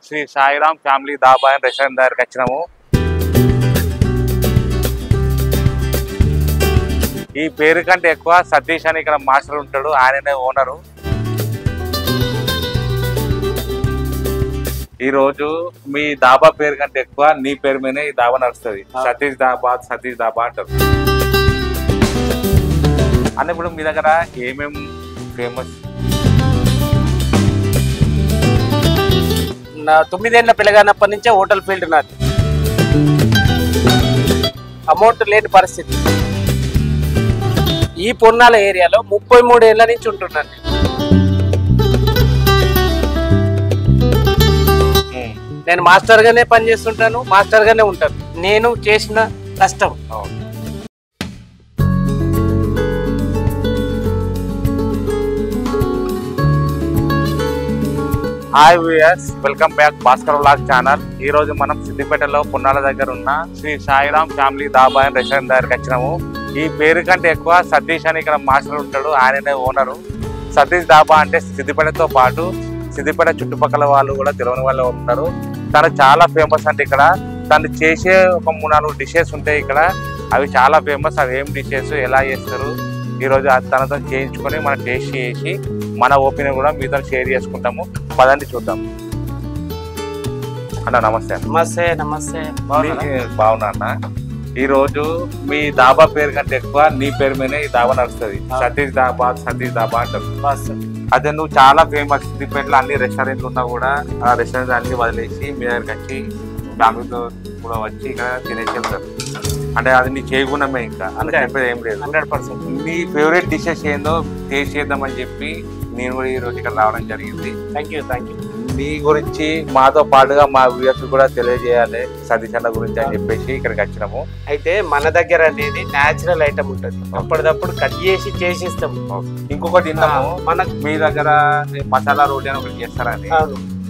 Shri Sairam family dhaba and restaurant దగ్గరికి వచ్చినాము. ఈ పేరు కంటే ఎక్కువ సతీష్ అని ఇక్కడ మాస్టర్ ఉంటాడు, ఆయననే ఓనరు. ఈ రోజు మీ దాబా పేరు కంటే ఎక్కువ నీ పేరు మీదనే ఈ దాబా నడుస్తుంది. సతీష్ దాబా అంటారు. అంటే ఇప్పుడు మీ దగ్గర ఏమేమి ఫేమస్? 9 ఏళ్ల పిల్లగానప్పటి నుంచే హోటల్ ఫీల్డ్ నాది. అమౌంట్ లేని పరిస్థితి. ఈ పొన్నాల ఏరియాలో 33 ఏళ్ల నుంచి ఉంటున్నాను. నేను మాస్టర్ గానే పనిచేస్తుంటాను, మాస్టర్ గానే ఉంటాను. నేను చేసిన కష్టం. Hi viewers, welcome back Bhaskar vlog channel. ఈ రోజు మనం సిద్దిపేటలో పున్నాల దగ్గర ఉన్న Shri Sairam family dhaba and restaurant దగ్గరికి వచ్చినాము. ఈ పేరు కంటే ఎక్కువ సతీష్ అని ఇక్కడ మాస్టర్ ఉంటాడు, ఆయననే ఓనరు. సతీష్ దాబా అంటే సిద్దిపేటతో పాటు సిద్దిపేట చుట్టుపక్కల వాళ్ళు కూడా తెలియని వాళ్ళు ఉంటారు. తను చాలా ఫేమస్ అంటే ఇక్కడ తను చేసే ఒక 3-4 డిషెస్ ఉంటాయి ఇక్కడ. అవి చాలా ఫేమస్. అవి ఏం డిషెస్, ఎలా చేస్తారు, ఈరోజు తనతో చేయించుకొని మనం టేస్ట్ చేసి మన ఒపీనియన్ కూడా మీతో షేర్ చేసుకుంటాము. పదండి చూద్దాం. అన్న నమస్తే. నమస్తే. నమస్తే. బాగున్నా అన్న. ఈ రోజు మీ దాబా పేరు కంటే ఎక్కువ నీ పేరు మీదనే ఈ దాబా నడుస్తుంది. సతీష్ దాబా అంటారు. అదే నువ్వు చాలా ఫేమస్. సిద్దిపేటలో అన్ని రెస్టారెంట్లు ఉన్నా కూడా ఆ రెస్టారెంట్ అన్ని వదిలేసి మీ దగ్గరికి వచ్చి ఫ్యామిలీతో కూడా వచ్చి ఇక్కడ తినేసి వెళ్తారు. అంటే అది నీ చేయగుణమే, ఇంకా అలా చెప్పేది ఏం లేదు. 100%. నీ ఫేవరెట్ డిషెస్ ఏందో టేస్ట్ చేద్దామని చెప్పి నేను కూడా ఈ రోజు ఇక్కడ రావడం జరిగింది. Thank you. నీ గురించి మాతో పాటుగా మా వ్యూయర్స్ కూడా తెలియజేయాలి సతీష్ అన్న గురించి అని చెప్పేసి ఇక్కడికి వచ్చినాము. అయితే మన దగ్గర అనేది న్యాచురల్ ఐటమ్ ఉంటుంది. అప్పటిదప్పుడు కట్ చేసి చేసిస్తాము. ఇంకొకటి విన్నాము, మనకు మీ దగ్గర మసాలా రోటీ అని ఒకటి చేస్తారని.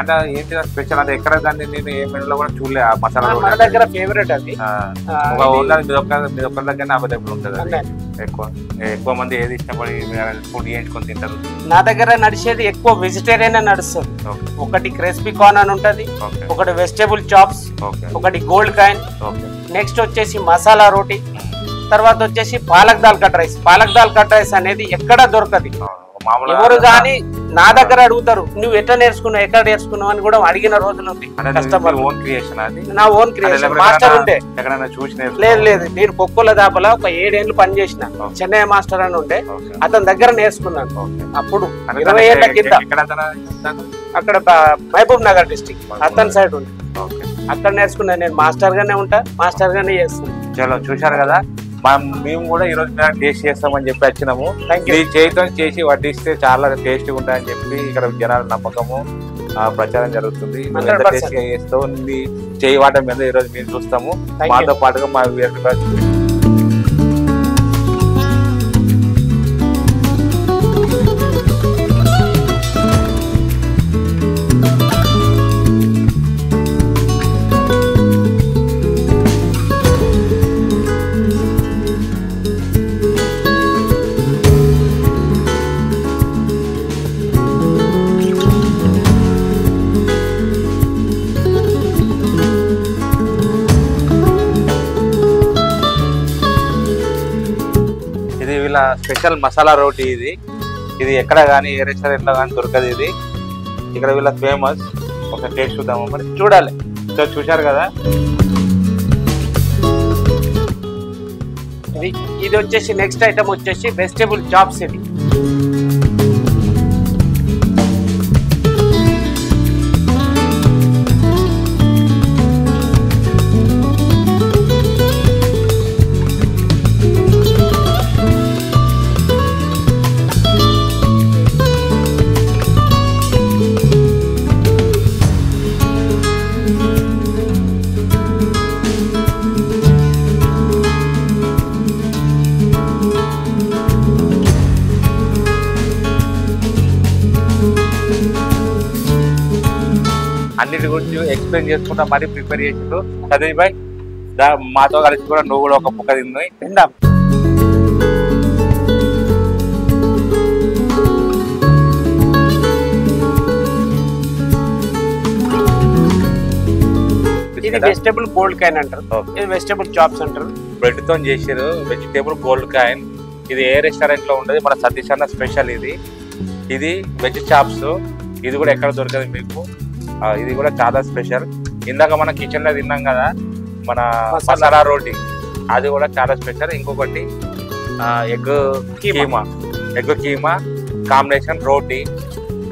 అంటే ఏంటి స్పెషల్? అంటే ఎక్కడ దాన్ని నేను ఏ మెనూలో కూడా చూడలే. ఆ మసాలా రోటీ మన దగ్గర ఫేవరెట్ అది. మీ ఒక్కరి దగ్గర అవైలబుల్ ఉంటుంది. ఎక్కువ మంది ఏది ఇష్టపడి ఫుడ్ చేయించుకొని తింటారు. నా దగ్గర నడిచేది ఎక్కువ వెజిటేరియన్ నడుస్తుంది. ఒకటి క్రిస్పీ కార్న్ అని ఉంటది, ఒకటి వెజిటేబుల్ చాప్స్, ఒకటి గోల్డ్ కాయిన్, నెక్స్ట్ వచ్చేసి మసాలా రోటీ, తర్వాత వచ్చేసి palak dal cut rice. Palak dal cut rice అనేది ఎక్కడ దొరకదు. ఎవరు కానీ నా దగ్గర అడుగుతారు, నువ్వు ఎట్లా నేర్చుకున్నావు, ఎక్కడ నేర్చుకున్నావు అని కూడా అడిగిన రోజులు ఉంది. నా ఓన్ క్రియేషన్. మాస్టర్ ఉండే లేదు. నేను కొక్కుల దాపల ఒక 7 ఏళ్ళు పనిచేసిన. చెన్నై మాస్టర్ అని ఉండే, అతని దగ్గర నేర్చుకున్నాను. అప్పుడు 20 ఏళ్ల కింద. అక్కడ మహబూబ్ నగర్ డిస్ట్రిక్ట్ అతని సైడ్ ఉంది. అక్కడ నేర్చుకున్నాను. నేను మాస్టర్ గానే ఉంటా, మాస్టర్ గానే చేస్తాను. చలో చూశారు కదా, మేము కూడా ఈ రోజు టేస్ట్ చేస్తామని చెప్పి వచ్చినాము. ఈ చేతితో చేసి వడ్డిస్తే చాలా టేస్టీగా ఉంటాయని చెప్పి ఇక్కడ జనాల నమ్మకము, ప్రచారం జరుగుతుంది. టేస్ట్ చేస్తూ చేయి వాటం మీద ఈ రోజు మేము చూస్తాము. మాతో పాటుగా మా స్పెషల్ మసాలా రోటీ. ఇది ఎక్కడ కానీ ఏ రెస్టారెంట్ లో కానీ దొరకదు. ఇది ఇక్కడ వీళ్ళ ఫేమస్. ఒక టేస్ట్ చూద్దాము, మరి చూడాలి. చూశారు కదా, ఇది వచ్చేసి నెక్స్ట్ ఐటమ్ వచ్చేసి వెజిటేబుల్ చాప్స్. ఇది అన్నిటి గురించి ఎక్స్ప్లెయిన్ చేసుకుంటా మరీ ప్రిపేర్ చేసిండు సతీష్ భాయ్. మాతో కలిసి కూడా నువ్వు కూడా ఒక ముక్క తిందాం. ఇది వెజిటబుల్ గోల్డ్ కాయిన్ అంటారు, ఇది వెజిటబుల్ చాప్స్ అంటారు. బ్రెడ్ తో చేసారు వెజిటేబుల్ గోల్డ్ కాయిన్. ఇది ఏ రెస్టారెంట్ లో ఉండదు, మన సతీష్ అన్న స్పెషల్ ఇది. ఇది వెజ్ చాప్స్, ఇది కూడా ఎక్కడ దొరకదు మీకు. ఇది కూడా చాలా స్పెషల్. ఇందాక మన కిచెన్ లో తిన్నాం కదా మన మసాలా రోటీ, అది కూడా చాలా స్పెషల్. ఇంకొకటి egg keema combination roti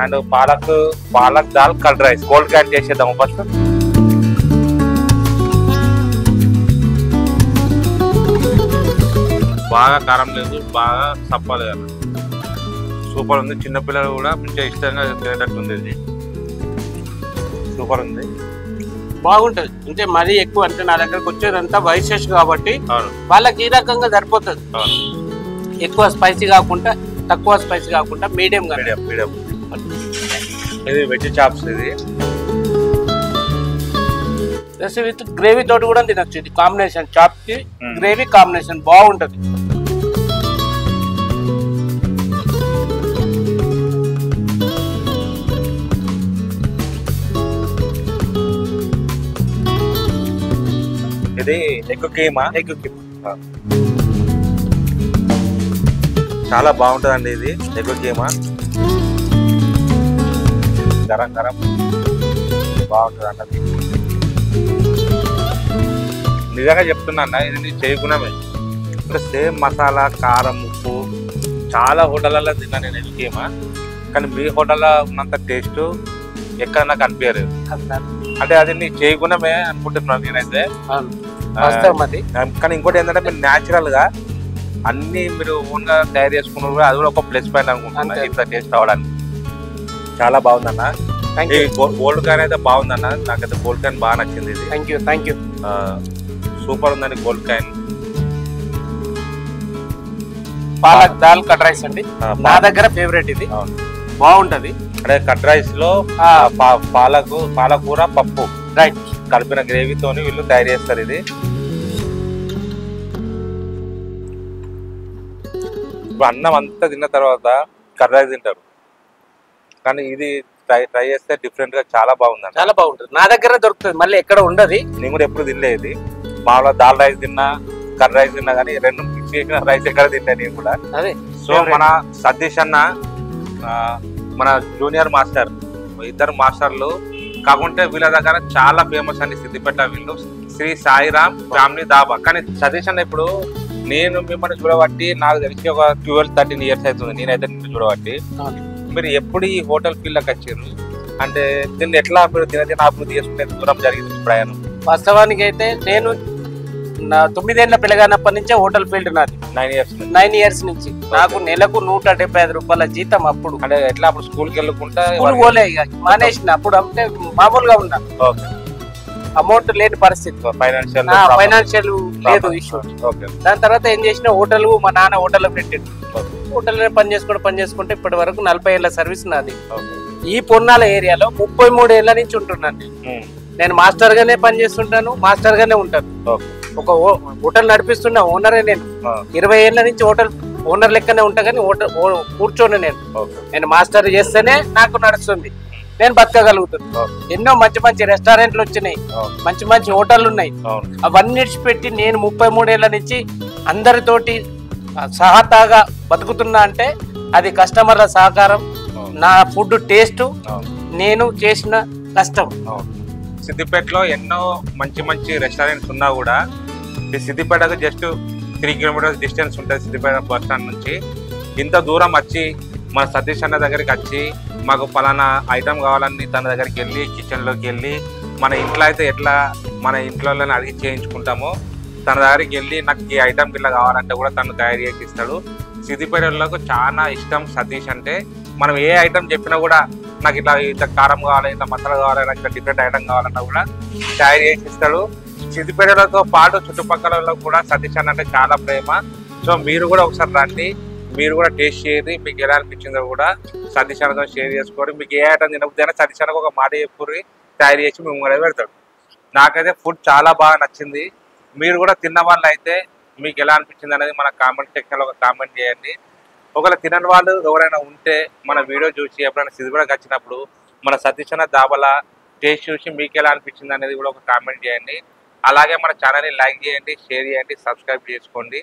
and palak dal curd rice. Gold coin చేసేద్దాము ఫస్ట్. బాగా కారం లేదు, బాగా సప్పలేదు కదా, సూపర్ ఉంది. చిన్నపిల్లలు కూడా మంచిగా ఇష్టంగా తినేటట్టుంది. ఇది సూపర్ ఉంది, బాగుంటది. అంటే మరీ ఎక్కువ అంటే నా దగ్గరకు వచ్చేదంతా వైసెస్ కాబట్టి వాళ్ళకి ఈ రకంగా సరిపోతుంది. ఎక్కువ స్పైసీ కాకుండా తక్కువ స్పైసీ కాకుండా మీడియం. ఇది వెజ్ చాప్స్. ఇది విత్ గ్రేవీ తోటి కూడా తినచ్చు. ఇది కాంబినేషన్ చాప్ కి గ్రేవీ కాంబినేషన్ బాగుంటది. ఇది ఎగ్ కీమా చాలా బాగుంటుందండి. ఇది ఎగ్ కీమా గరం గరం బాగుంటుంది అన్నది. నిజంగా చెప్తున్నా, ఇది చేయకున్నామే. ఇప్పుడు సేమ్ మసాలా కారం ఉప్పు చాలా హోటళ్ళలో తిన్నా నేను ఎగ్ కీమా, కానీ మీ హోటల్లో ఉన్నంత టేస్ట్ ఎక్కడ నాకు అనిపించలేదు. అంటే అది నీ చేయకున్నామే అనుకుంటున్నాను నేనైతే. కానీ ఇంకోటి ఏంటంటే మీరు న్యాచురల్ గా అన్ని మీరు ఓన్ గా తయారు చేసుకున్నారు, అది కూడా ఒక ప్లస్ పాయింట్ అనుకుంటున్నా ఇంత టేస్ట్ అవడానికి. చాలా బాగుందన్న. గోల్డ్ కాయిన్ అయితే బాగుందన్న, నాకైతే గోల్డ్ కాయిన్ బాగా నచ్చింది. ఇది థ్యాంక్ యూ సూపర్ ఉందండి gold coin. Palak dal curd rice అండి, నా దగ్గర ఫేవరెట్. ఇది బాగుంటది. అంటే కర్డ్ రైస్ లో పాలకూర పప్పు రైట్ కలిపిన గ్రేవీతోని వీళ్ళు తయారు చేస్తారు. ఇది ఇప్పుడు అన్నం అంతా తిన్న తర్వాత కర్డ్ రైస్ తింటారు, కానీ ఇది ట్రై చేస్తే డిఫరెంట్ గా చాలా బాగుంది. చాలా బాగుంటుంది. నా దగ్గర దొరుకుతుంది, మళ్ళీ ఎక్కడ ఉండదు. నేను కూడా ఎప్పుడు తినలేదు. మామూలుగా దాల్ రైస్ తిన్నా కర్డ్ రైస్ తిన్నా, కానీ రెండు మిక్స్ చేసిన రైస్ ఎక్కడ తిన్నా నేను కూడా. అదే సో మన సతీష్ అన్న మన జూనియర్ మాస్టర్, ఇద్దరు మాస్టర్లు కాకుంటే వీళ్ళ దగ్గర చాలా ఫేమస్ అండి సిద్దిపేట. వీళ్ళు శ్రీ సాయిరామ్ ఫ్యామిలీ దాబా. కానీ సతీష్ అన్న ఇప్పుడు నేను మిమ్మల్ని చూడబట్టి నాకు తెలిసి ఒక 12-13 ఇయర్స్ అవుతుంది నేనైతే నిన్ను చూడబట్టి. మీరు ఎప్పుడు ఈ హోటల్ ఫీల్డ్ లోకి వచ్చారు అంటే దీన్ని ఎట్లా మీరు దినదిన అభివృద్ధి చేసుకునే దూరం జరిగింది ప్రయాణం? వాస్తవానికి అయితే నేను నా 9 ఏళ్ల పిల్లగానప్పటి నుంచే హోటల్ ఫీల్డ్ నాది. 9 ఇయర్స్ నుంచి. నాకు నెలకు 175 రూపాయల జీతం అప్పుడు. అంటే ఎట్లా అప్పుడు స్కూల్కి వెళ్ళకుండా పోలే, మానేసిన. అప్పుడు అంటే మామూలుగా ఉన్నా, అమౌంట్ లేని పరిస్థితి, ఫైనాన్షియల్ లేదు ఇష్యూ. దాని తర్వాత ఏం చేసిన, హోటల్ మా నాన్న హోటల్ పెట్టిండు. హోటల్ పని చేసుకుంటే ఇప్పటి వరకు 40 ఏళ్ల సర్వీస్ నాది. ఈ పొన్నాల ఏరియాలో 33 ఏళ్ల నుంచి ఉంటున్నాను. నేను మాస్టర్ గానే పని చేస్తుంటాను, మాస్టర్ గానే ఉంటాను. ఒక హోటల్ నడిపిస్తున్న ఓనరే నేను. 20 ఏళ్ల నుంచి హోటల్ ఓనర్ లెక్కనే ఉంటా, కానీ కూర్చోను నేను మాస్టర్ చేస్తేనే నాకు నడుస్తుంది, నేను బతకగలుగుతాను. ఎన్నో మంచి మంచి రెస్టారెంట్లు వచ్చినాయి, మంచి మంచి హోటళ్ళు ఉన్నాయి. అవన్నీ పెట్టి నేను 33 ఏళ్ల నుంచి అందరితోటి సహతాగా బతుకుతున్నా అంటే అది కస్టమర్ల సహకారం, నా ఫుడ్ టేస్ట్, నేను చేసిన కష్టం. సిద్దిపేటలో ఎన్నో మంచి మంచి రెస్టారెంట్స్ ఉన్నా కూడా ఈ సిద్దిపేటకు జస్ట్ 3 కిలోమీటర్స్ డిస్టెన్స్ ఉంటుంది సిద్దిపేట బస్ స్టాండ్ నుంచి. ఇంత దూరం వచ్చి మన సతీష్ అన్న దగ్గరికి వచ్చి మాకు పలానా ఐటమ్ కావాలని తన దగ్గరికి వెళ్ళి కిచెన్లోకి వెళ్ళి మన ఇంట్లో అయితే ఎట్లా మన ఇంట్లోనే అడిగి చేయించుకుంటామో తన దగ్గరికి వెళ్ళి నాకు ఈ ఐటమ్ ఇట్లా కావాలంటే కూడా తను తయారు చేసి ఇస్తాడు. సిద్దిపేటలకు చాలా ఇష్టం సతీష్ అంటే. మనం ఏ ఐటమ్ చెప్పినా కూడా నాకు ఇట్లా కారం కావాలి, ఇట్లా మసాలా కావాలి, నాకు ఇట్లా డిఫరెంట్ ఐటమ్ కావాలన్నా కూడా తయారు చేసి ఇస్తాడు. సిద్దిపేటలతో పాటు చుట్టుపక్కల కూడా సతీష్ అన్న అంటే చాలా ప్రేమ. సో మీరు కూడా ఒకసారి రండి, మీరు కూడా టేస్ట్ చేయండి, మీకు ఎలా అనిపించిందో కూడా సతీష్ అన్నతో షేర్ చేసుకోండి. మీకు ఏ ఐటమ్ తినకపోతే సతీష్ అన్నకు ఒక మాట చెప్పుర్రి, తయారు చేసి మేము కూడా పెడతాడు. నాకైతే ఫుడ్ చాలా బాగా నచ్చింది. మీరు కూడా తిన్న వాళ్ళు అయితే మీకు ఎలా అనిపించింది అనేది మన కామెంట్ సెక్షన్లో ఒక కామెంట్ చేయండి. ఒకవేళ తినని వాళ్ళు ఎవరైనా ఉంటే మన వీడియో చూసి ఎప్పుడైనా సిద్దిపేటకి వచ్చినప్పుడు మన సతీష్ అన్న దాబాల టేస్ట్ చూసి మీకు ఎలా అనిపించింది అనేది కూడా ఒక కామెంట్ చేయండి. అలాగే మన ఛానల్ని లైక్ చేయండి, షేర్ చేయండి, సబ్స్క్రైబ్ చేసుకోండి.